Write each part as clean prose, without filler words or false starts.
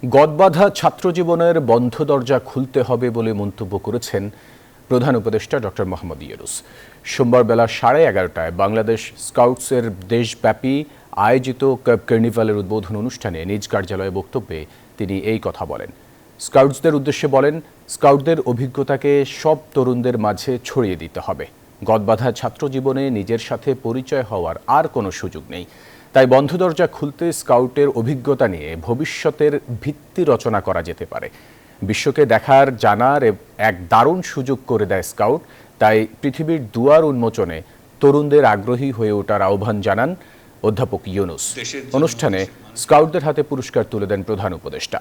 গদবাঁধা ছাত্রজীবনের বন্ধ দরজা খুলতে হবে বলে মন্তব্য করেছেন প্রধান উপদেষ্টা ডক্টর মোহাম্মদ ইউনূস। সোমবার বেলা 11:30টায় বাংলাদেশ স্কাউটসের দেশব্যাপী আয়োজিত কাব কার্নিভালের উদ্বোধন অনুষ্ঠানে নিজ কার্যালয়ে বক্তব্যে তিনি এই কথা বলেন। স্কাউটসদের উদ্দেশ্যে বলেন, স্কাউটদের অভিজ্ঞতাকে সব তরুণদের মাঝে ছড়িয়ে দিতে হবে। গদবাঁধা ছাত্রজীবনে নিজের সাথে পরিচয় হওয়ার আর কোনো সুযোগ নেই। তাই বন্ধ দরজা খুলতে স্কাউটের অভিজ্ঞতা নিয়ে ভবিষ্যতের ভিত্তি রচনা করা যেতে পারে। বিশ্বকে দেখার, জানার এক দারুণ সুযোগ করে দেয় স্কাউট। তাই পৃথিবীর দুয়ার উন্মোচনে তরুণদের আগ্রহী হয়ে ওঠার আহ্বান জানান অধ্যাপক ইউনূস। অনুষ্ঠানে স্কাউটদের হাতে পুরস্কার তুলে দেন প্রধান উপদেষ্টা।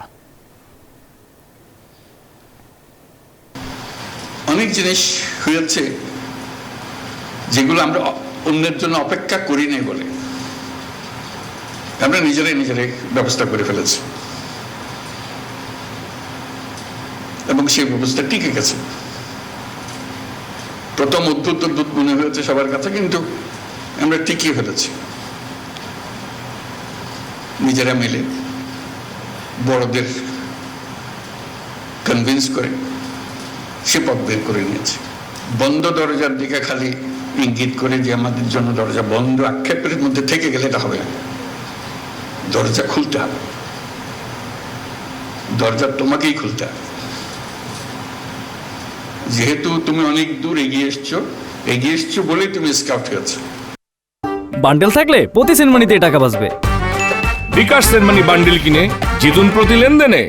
অনেক জিনিস হয়েছে যেগুলো আমরা অন্যের জন্য অপেক্ষা করি নাই বলে আমরা নিজেরাই ব্যবস্থা করে ফেলেছি এবং সেই ব্যবস্থা টিকে গেছে। প্রথম অদ্ভুত মনে হয়েছে সবার কাছে, কিন্তু আমরা টিকিয়ে ফেলেছি। নিজেরা মিলে বড়দের কনভিন্স করে সে পথ বের করে নিয়েছে। বন্ধ দরজার দিকে খালি ইঙ্গিত করে যে আমাদের জন্য দরজা বন্ধ আক্ষেপের মধ্যে থেকে গেলে এটা হবে না। দরজা খুলতে হবে, দরজা তোমাকেই খুলতে হবে। যেহেতু তুমি অনেক দূর এগিয়ে এসছো বলেই তুমি স্কাউট হয়েছো। বান্ডেল থাকলে প্রতি সেনমানিতে টাকা বাঁচবে। বিকাশ সেনমানি বান্ডেল কিনে জিতুন প্রতি লেনদেনে।